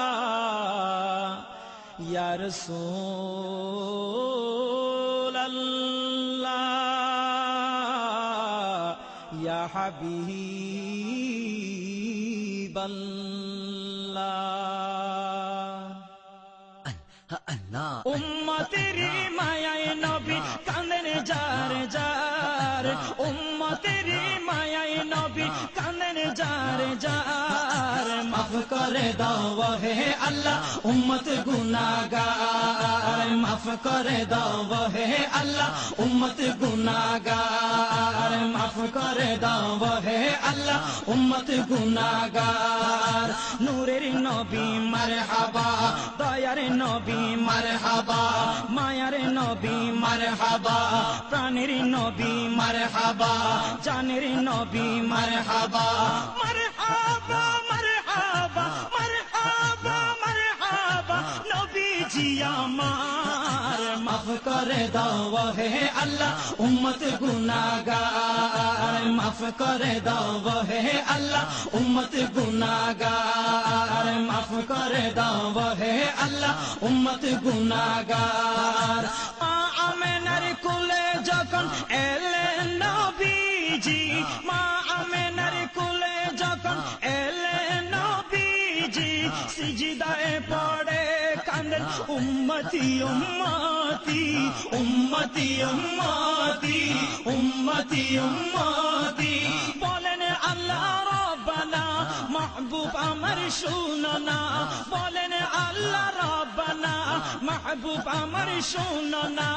হাবিবাল্লাহ ইয়া রাসূলাল্লাহ ইয়া হাবিবাল্লাহ উম্মতেরি মায়ায় নবী কাঁদেন যার যার উম্মতেরি মায়ায় নবী কাঁদেন যার যার মাফ করে দাও হে আল্লাহ উম্মত গুনাহগার মাফ করে দাও হে আল্লাহ উম্মত গুনাহগার মাফ করে দাও হে আল্লাহ উম্মত গুনাহগার নূরের নবী মারহাবা দয়ার নবী মারহাবা মায়ার নবী মারহাবা প্রাণের নবী মারহাবা জানের নবী মারহাবা মারহাবা মারহাবা মারহাবা মারহাবা নবীজি আমার মাফ করে দাও হে আল্লাহ উম্মত গুনাহগার মাফ করে দাও হে আল্লাহ উম্মত গুনাহগার মাফ করে দাও হে আল্লাহ উম্মত গুনাহগার মা আমেনার কোলে যখন এলেন নবীজি মা আমেনার কোলে যখন এলেন নবীজি সিজদায় পড়ে কাঁদেন উম্মতি উম্মতি উম্মতি উম্মতি উম্মতি উম্মতি বলেন আল্লাহ রব্বানা মাহবুব আমার শুনো না বলেন আল্লাহ রব্বানা মাহবুব আমার শুনো না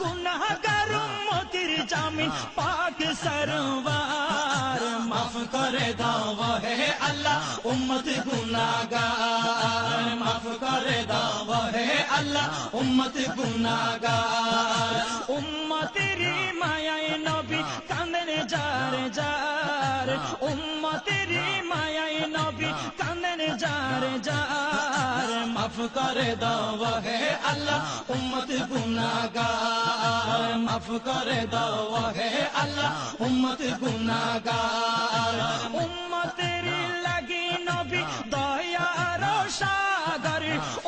গুনাহগার উম্মতির জামিন পাক সরওয়ার মাফ করে দাও হে আল্লাহ উম্মত গুনাহগার মাফ করে দাও হে আল্লাহ উম্মত গুনাহগার উম্মতের মায়ায় নবী কাঁদেন যার যার উম্মতের মায়ায় নবী কাঁদেন যার যার মাফ করে দাও হে আল্লাহ উম্মত গুনাহগার মাফ করে দাও হে আল্লাহ উম্মত গুনাহগার উম্মতের লাগি নবী দয়ার সাগর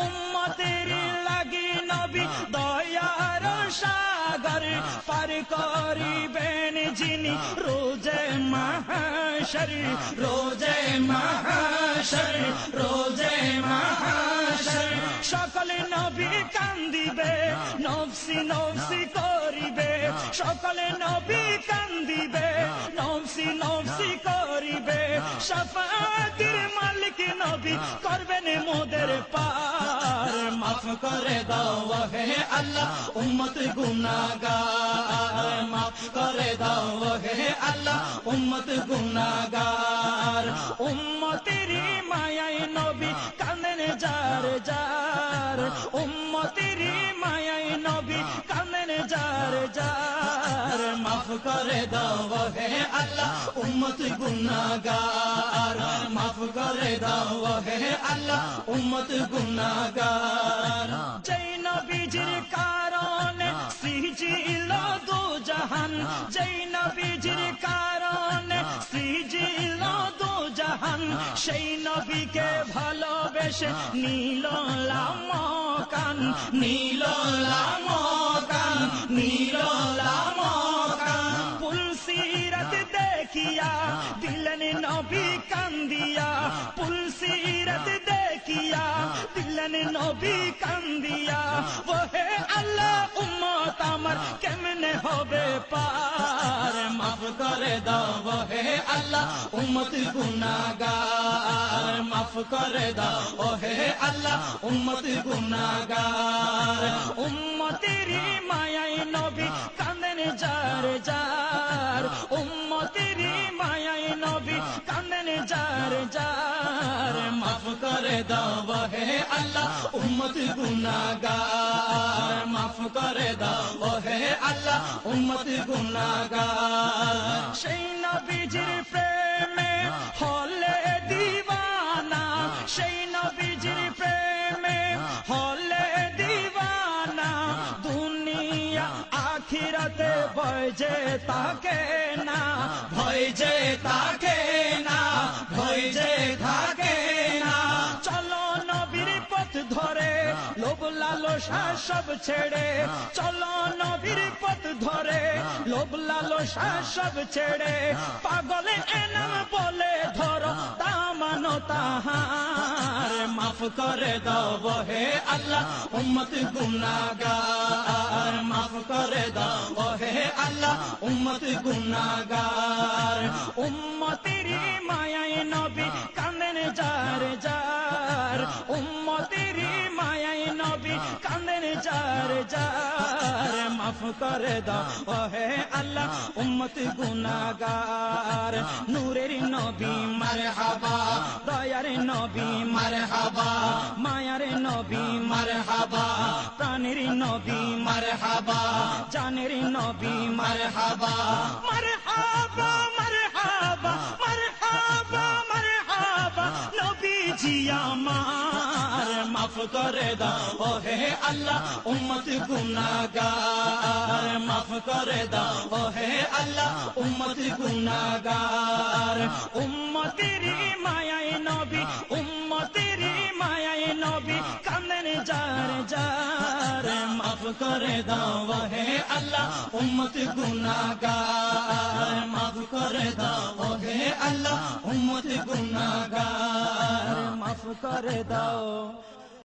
উম্মতের লাগি নবী দয়ার সাগর পার করিবেন যিনি রোজে মাহশর রোজে মাহশর রোজে মাহশর সকলে নবী কান্দিবে নফসি নফসি করিবে সকলে নবী কান্দিবে নফসি নফসি করিবে শাফাতের মালিক নবী করবেন মোদের পার মাফ করে দাও হে আল্লাহ উম্মত গুনাহগার মাফ করে দাও হে আল্লাহ উম্মত গুনাহগার উম্মতের মায়ায় নবী কাঁদেন যার যার উম্মতের মায়ায় নবী কাঁদেন যার যার মাফ করে দাও হে আল্লাহ উম্মত গুনাহগার মাফ করে দাও হে আল্লাহ উম্মত গুনাহগার যেই নবীজির কারণে সৃজিল দু জাহান যেই নবীজির কারণে সৃজিল দু জাহান সেই নবীকে ভালোবেসে নীল লামকান নীল লামকান নীল লামকান পুলসিরাত দেখিয়া দিলেন নবী কান্দিয়া পুলসিরাত দেখিয়া দিলেন নবী কান্দিয়া ওহে আল্লাহ উম্মত আমার কেমনে হবে পার মাফ করে দাও হে আল্লাহ উম্মত গুনাহগার মাফ করে দাও হে আল্লাহ উম্মত গুনাহগার উম্মতের মায়ায় নবী কাঁদেন যার যার উম্মতের মায়ায় নবী কাঁদেন যার যার মাফ করে দাও হে আল্লাহ উম্মত গুনাহগার মাফ করে দাও হে আল্লাহ উম্মত গুনাহগার সেই নবীজির প্রেমে হলে দিওয়ানা সেই নবীজির প্রেমে হলে দিওয়ানা দুনিয়া আখিরাতে ভয় যে তাকে না, ভয় যে তাকে না, ভয় যে থাকে না। চলো নবীর পথ ধরে, লোভ লালসা সব ছেড়ে, চলো নবীর পথ ধরে, লোভ লালসা সব ছেড়ে, পাগলে এনাম বলে ধরো দামানো তাহার। মাফ করে দাও হে আল্লাহ উম্মত গুনাহগার, মাফ করে দাও হে আল্লাহ উম্মত গুনাহগার। উম্মতেরি মায়ায় নবী কাঁদেন যার যার, উম্মতেরি মায়ায় নবী কাঁদেন যার যার। মাফ করে দাও হে আল্লাহ উম্মত গুনাহগার। নূরের নবী মারহাবা, দয়ার নবী মারহাবা, মায়ার নবী মারহাবা, প্রাণের নবী মারহাবা, জানের নবী মারহাবা। মারহাবা মারহাবা মারহাবা মারহাবা নবীজি আমার। মাফ করে দাও হে আল্লাহ উম্মত গুনাহগার, মাফ করে দাও হে আল্লাহ উম্মত গুনাহগার। উম্মতেরি মায়ায় নবী, উম্মতেরি মায়ায় নবী কাঁদেন যার যার। মাফ করে দাও হে আল্লাহ উম্মত গুনাহগার, মাফ করে দাও হে আল্লাহ উম্মত গুনাহগার। মাফ করে দাও